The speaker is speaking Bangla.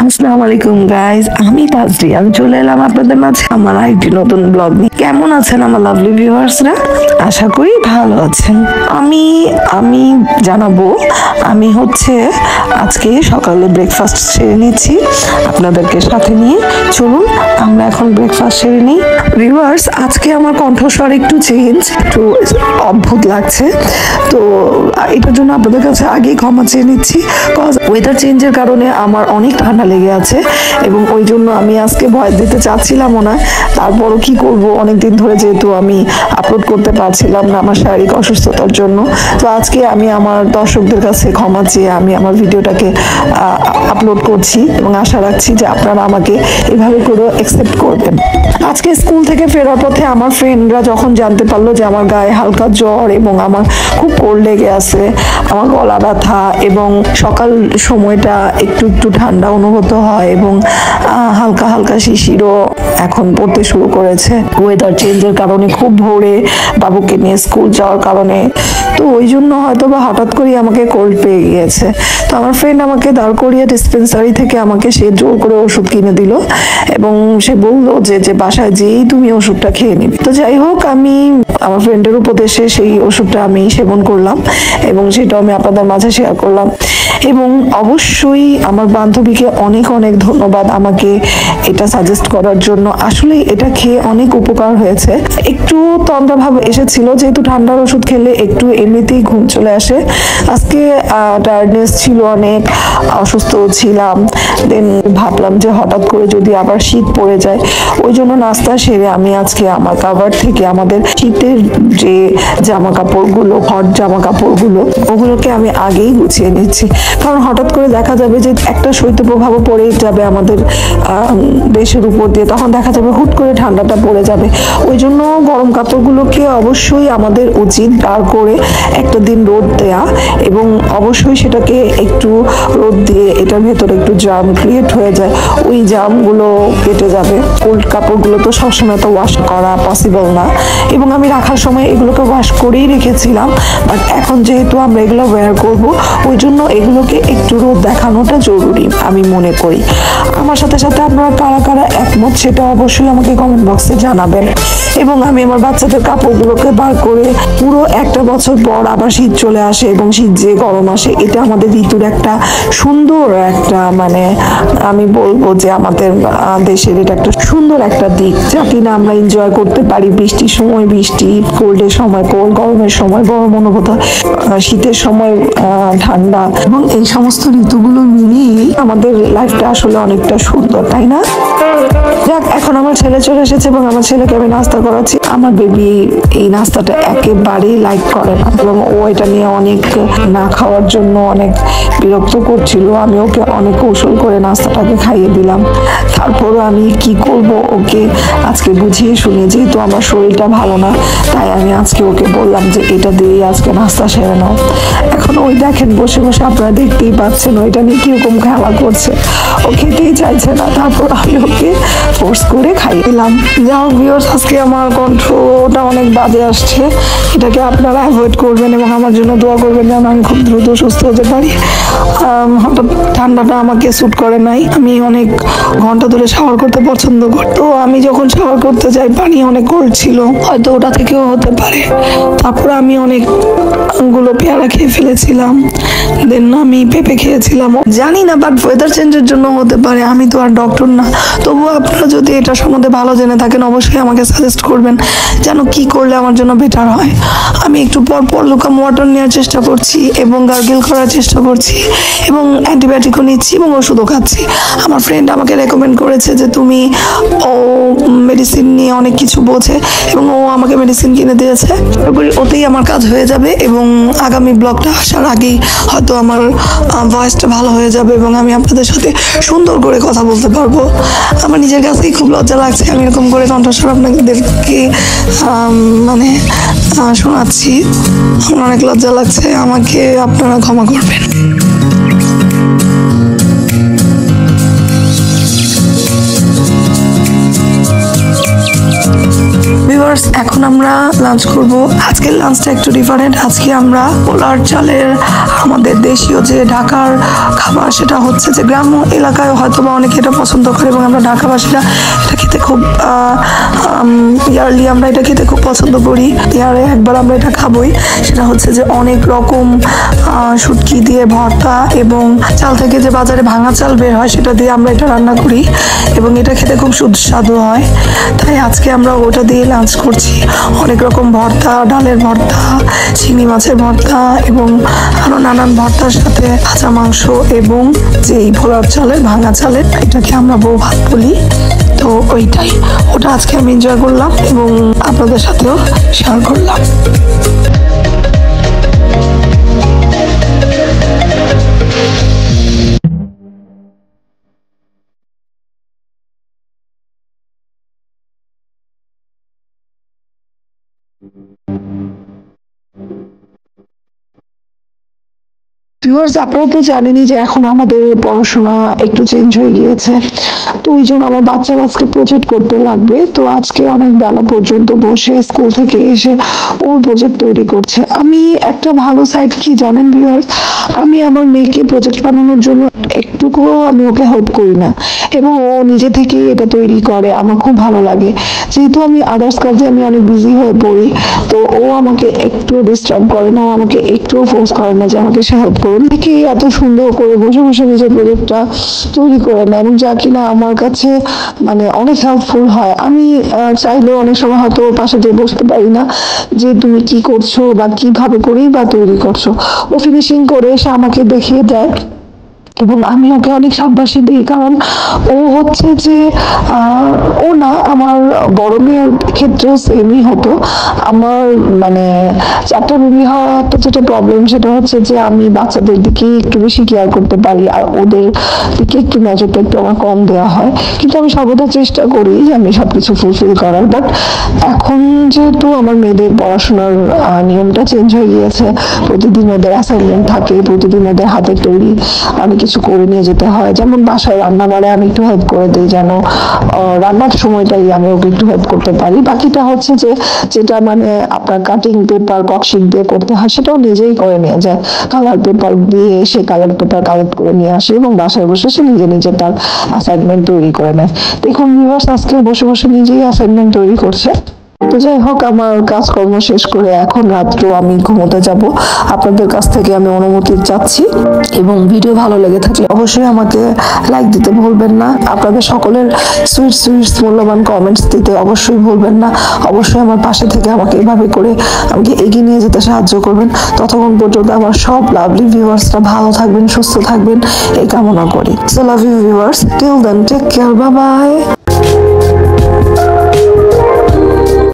আসসালামু আলাইকুম গাইস, আমি তাজরি। আমি চলে এলাম আপনাদের মাঝে আমার আরেকটি নতুন ব্লগ নিয়ে। কেমন আছেন আমার লাভলি ভিউয়ার্সরা? আশা করি ভালো আছেন। আমি জানাবো, আমি আজকে সকালে ব্রেকফাস্ট সেরে নিচ্ছি আপনাদেরকে সাথে নিয়ে। চলুন আমরা এখন ব্রেকফাস্ট সেরে নিই। ভিউয়ার্স, আজকে আমার কণ্ঠস্বর একটু চেঞ্জ, একটু অদ্ভুত লাগছে, তো এটার জন্য আপনাদের কাছে আগেই ক্ষমা চেয়ে নিচ্ছি। কজ ওয়েদার চেঞ্জের কারণে আমার অনেক ঠান্ডা লেগে আছে এবং ওই জন্য আমি আজকে ভয় দিতে চাচ্ছিলামও না। তারপরও কি করব, অনেকদিন ধরে যেহেতু আমি আপলোড করতে পারছিলাম না আমার শারীরিক অসুস্থতার জন্য, তো আজকে আমি আমার দর্শকদের কাছে ক্ষমা চেয়ে আমি আমার ভিডিওটাকে আপলোড করছি এবং আশা রাখছি যে আপনারা আমাকে এভাবে করে অ্যাকসেপ্ট করবেন। আজকে স্কুল থেকে ফেরার পথে আমার ফ্রেন্ডরা যখন জানতে পারলো যে আমার গায়ে হালকা জ্বর এবং আমার খুব কোল্ড লেগে আছে, আমার গলা ব্যথা এবং সকাল সময়টা একটু একটু ঠান্ডা অনুভূত হয় এবং হালকা হালকা শিশিরও এখন পড়তে শুরু করেছে ওয়েদার চেঞ্জের কারণে, খুব ভোরে বাবুকে নিয়ে স্কুল যাওয়ার কারণে, তো ওই জন্য হয়তো বা হঠাৎ করে আমাকে কোল্ড পেয়ে গিয়েছে। তো আমার ফ্রেন্ড আমাকে দাঁড় করিয়ে ডিসপেন্সারি থেকে আমাকে সে জোর করে ওষুধ কিনে দিল এবং সে বললো যে বাসায় যেই তুমি ওষুধটা খেয়ে নিবে। তো যাই হোক, আমি আমার ফ্রেন্ডের উপদেশে সেই ওষুধটা আমি সেবন করলাম এবং সেটাও আমি আপনাদের মাঝে শেয়ার করলাম। এবং অবশ্যই আমার বান্ধবীকে অনেক অনেক ধন্যবাদ আমাকে এটা সাজেস্ট করার জন্য। আসলে এটা খেয়ে অনেক উপকার হয়েছে। একটু তন্দ্রাভাব এসেছিল, যেহেতু ঠান্ডার ওষুধ খেলে একটু এমনিতেই ঘুম চলে আসে। আজকে টায়ার্ডনেস ছিল, অনেক অসুস্থ ছিলাম। দেন ভাবলাম যে হঠাৎ করে যদি আবার শীত পড়ে যায়, ওই জন্য নাস্তা সেরে আমি আজকে আমার কাভার থেকে আমাদের শীতের যে জামা কাপড়গুলো, হট জামা কাপড়গুলো, ওগুলোকে আমি আগেই গুছিয়ে নিচ্ছি। কারণ হঠাৎ করে দেখা যাবে যে একটা শৈত্যপ্রভাবও পড়ে যাবে আমাদের দেশের উপর দিয়ে, তখন দেখা যাবে হুট করে ঠান্ডাটা পড়ে যাবে। ওই জন্য গরম কাপড়গুলোকে অবশ্যই আমাদের উচিত বার করে একটা দিন রোদ দেয়া এবং অবশ্যই সেটাকে একটু রোদ দিয়ে এটার ভেতরে একটু জাম ক্রিয়েট হয়ে যায়, ওই জামগুলো কেটে যাবে। ওল্ড কাপড়গুলো তো সবসময় তো ওয়াশ করা পসিবল না এবং আমি রাখার সময় এগুলোকে ওয়াশ করেই রেখেছিলাম, বাট এখন যেহেতু আমরা এগুলো ওয়্যার করব, ওই জন্য এগুলোকে একটু রোদ দেখানোটা জরুরি আমি মনে করি। আমার সাথে সাথে আপনারা কারা কারা একমত সেটা অবশ্যই আমাকে কমেন্ট বক্সে জানাবেন। এবং আমি আমার বাচ্চাদের কাপড়গুলোকে বার করে, পুরো একটা বছর পর আবার শীত চলে আসে এবং শীত যে গরম আসে, এটা আমাদের ঋতুর একটা সুন্দর একটা আমি বলবো যে আমাদের দেশের এটা একটা সুন্দর একটা দিক, যা কিনা আমরা এনজয় করতে পারি। বৃষ্টির সময় বৃষ্টি, কোল্ডের সময় কোল্ড, গরমের সময় গরম অনুভূত, শীতের সময় ঠান্ডা, এবং এই সমস্ত ঋতুগুলো মিলিয়ে আমাদের লাইফটা আসলে অনেকটা সুন্দর, তাই না? যাক, এখন আমার ছেলে চলে এসেছে এবং আমার ছেলেকে আমি নাস্তা করাচ্ছি। আমার বেবি এই নাস্তাটা একেবারেই লাইক করে না এবং ও এটা নিয়ে অনেক না খাওয়ার জন্য অনেক বিরক্ত করছিল। আমি ওকে অনেক কৌশল করে নাস্তাটাকে খাইয়ে দিলাম। তারপরও আমি কি করব, ওকে আজকে বুঝিয়ে শুনিয়ে, যেহেতু আমার শরীরটা ভালো না, তাই আমি আজকে ওকে বললাম যে এটা দিয়েই আজকে নাস্তা সেরে নাও। এখন ওই দেখেন বসে বসে, আপনারা দেখতেই পাচ্ছেন ওইটা নিয়ে কিরকম খেলা করছে, ও খেতেই চাইছে না। তারপর আমি ওকে ফোর্স করে খাইয়ে দিলাম। যাও ভিউয়ার্স, আজকে আমার কণ্ঠটা অনেক বাজে আসছে, এটাকে আপনারা অ্যাভয়েড করবেন এবং আমার জন্য দোয়া করবেন যেন আমি খুব দ্রুত সুস্থ হতে পারি। হঠাৎ ঠান্ডাটা আমাকে স্যুট করে নাই। আমি অনেক ঘন্টা ধরে শাওয়ার করতে পছন্দ করি, তো আমি যখন শাওয়ার করতে যাই পানি অনেক কোল্ড ছিল, হয়তো ওটা থেকেও হতে পারে। তারপরে আমি অনেকগুলো পেয়ারা খেয়ে ফেলেছিলাম, দেন আমি পেঁপে খেয়েছিলাম, জানি না, বাট ওয়েদার চেঞ্জের জন্য হতে পারে। আমি তো আর ডক্টর না, তবুও আপনারা যদি এটা সম্বন্ধে ভালো জেনে থাকেন অবশ্যই আমাকে সাজেস্ট করবেন যেন কি করলে আমার জন্য বেটার হয়। আমি একটু পর পর লুকাম ওয়াটার নেওয়ার চেষ্টা করছি এবং গার্গেল করার চেষ্টা করছি এবং অ্যান্টিবায়োটিকও নিচ্ছি এবং ওষুধও খাচ্ছি। আমার ফ্রেন্ড আমাকে রেকমেন্ড করেছে যে তুমি, ও মেডিসিন নিয়ে অনেক কিছু বোঝে এবং ও আমাকে মেডিসিন কিনে দিয়েছে, তারপরে ওতেই আমার কাজ হয়ে যাবে এবং আগামী ব্লগটা আসার আগেই হয়তো আমার ভয়েসটা ভালো হয়ে যাবে এবং আমি আপনাদের সাথে সুন্দর করে কথা বলতে পারবো। আমার নিজের কাছেই খুব লজ্জা লাগছে আমি এরকম করে কণ্ঠস্বর আপনাদেরকে শোনাচ্ছি। আমার অনেক লজ্জা লাগছে, আমাকে আপনারা ক্ষমা করবেন। ভিউয়ার্স, এখন আমরা লাঞ্চ করব। আজকের লাঞ্চটা একটু ডিফারেন্ট। আজকে আমরা পোলার চালের আমাদের দেশীয় যে ঢাকার খাবার, সেটা হচ্ছে যে গ্রাম্য এলাকায় হয়তো বা অনেকে এটা পছন্দ করে এবং আমরা ঢাকাবাসীরা এটা খেতে খুব ইয়ারলি আমরা এটা খেতে খুব পছন্দ করি। ইয়ারে একবার আমরা এটা খাবোই। সেটা হচ্ছে যে অনেক রকম শুটকি দিয়ে ভর্তা এবং চাল থেকে যে বাজারে ভাঙা চাল বের হয় সেটা দিয়ে আমরা এটা রান্না করি এবং এটা খেতে খুব সুস্বাদু হয়। তাই আজকে আমরা ওটা দিয়ে লাঞ্চ করছি। অনেক রকম ভর্তা, ডালের ভর্তা, চিংড়ি মাছের ভর্তা এবং আরো নানান ভর্তার সাথে ভাজা মাংস এবং যেই ভোলার চালের ভাঙা চালের, এটাকে আমরা বউ ভাত বলি। তো ওটা আজকে আমি এনজয় করলাম এবং আপনাদের সাথেও শেয়ার করলাম। ভিউয়ার্স, আপনারা তো জানেনই যে এখন আমাদের পড়াশোনা একটু চেঞ্জ হয়ে গিয়েছে। তো ওই জন্য আমার বাচ্চারা আজকে প্রজেক্ট করতে লাগবে। তো আজকে অনেক বেলা পর্যন্ত বসে স্কুল থেকে এসে ওর প্রজেক্ট তৈরি করছে। আমি একটা ভালো সাইড কি জানেন ভিউয়ার্স, আমি আমার মেয়েকে প্রজেক্ট বানানোর জন্য একটুকুও আমি ওকে হেল্প করি না এবং ও নিজে থেকেই এটা তৈরি করে। আমার খুব ভালো লাগে, যেহেতু আমি আদার্স কাজে আমি অনেক বিজি হয়ে পড়ি। তো ও আমাকে একটু ডিস্টার্ব করে না, ও আমাকে একটুও ফোর্স করে না যে আমাকে সে হেল্প করুন। দেখি এত সুন্দর করে বসে বসে নিজের প্রজেক্টটা তৈরি করে না এবং যা কিনা আমার কাছে মানে অনেক হেল্পফুল হয়। আমি চাইলেও অনেক সময় হয়তো ওর পাশে যেয়ে বসতে পারি না যে তুমি কি করছো বা কিভাবে করেই বা তৈরি করছো। ও ফিনিশিং করে এসে আমাকে দেখিয়ে দেয় এবং আমি ওকে অনেক সাব্বাসী দিই, কারণ ও হচ্ছে যে ও না, আমার বড় মেয়ের ক্ষেত্রেও সেমই হতো। আমার মানে 4টা বেবি হওয়াতে যেটা প্রবলেম সেটা হচ্ছে যে আমি বাচ্চাদের দিকে একটু বেশি কেয়ার করতে পারি আর ওদের দিকে একটু নজরটা একটু আমার কম দেওয়া হয়। কিন্তু আমি সর্বদা চেষ্টা করি যে আমি সবকিছু ফুলফিল করার। বাট এখন যেহেতু আমার মেয়েদের পড়াশোনার নিয়মটা চেঞ্জ হয়ে গিয়েছে, প্রতিদিন ওদের অ্যাসাইনমেন্ট থাকে, প্রতিদিন ওদের হাতের তৈরি আমি কিছু করে নিয়ে যেতে হয়। যেমন বাসায় রান্না বাড়ে আমি একটু হেল্প করে দিই, যেন রান্নার সময়টাই আমি ওকে একটু হেল্প করতে পারি। বাকিটা হচ্ছে যে যেটা মানে আপনার কাটিং পেপার ককশিট দিয়ে করতে হয় সেটাও নিজেই করে নিয়ে যায়। কালার পেপার দিয়ে সে কালার পেপার কালেক্ট করে নিয়ে আসে এবং বাসায় বসে সে নিজে নিজে তার অ্যাসাইনমেন্ট তৈরি করে নেয়। দেখুন ভিউয়ার্স, আজকে বসে বসে নিজেই অ্যাসাইনমেন্ট তৈরি করছে। তো যাই হোক, আমার কাজকর্ম শেষ করে এখন রাত্র আমি ঘুমোতে যাব। আপনাদের কাছ থেকে আমি অনুমতি চাচ্ছি এবং ভিডিও ভালো লেগে থাকলে অবশ্যই আমাকে লাইক দিতে ভুলবেন না। আপনাদের সকলের সুইট মূল্যবান কমেন্টস দিতে অবশ্যই ভুলবেন না। অবশ্যই আমার পাশে থেকে আমাকে এভাবে করে আমাকে এগিয়ে নিয়ে যেতে সাহায্য করবেন। ততক্ষণ পর্যন্ত আমার সব লাভলি ভিউয়ার্সরা ভালো থাকবেন, সুস্থ থাকবেন এই কামনা করি। So love you viewers, till then take care, bye by.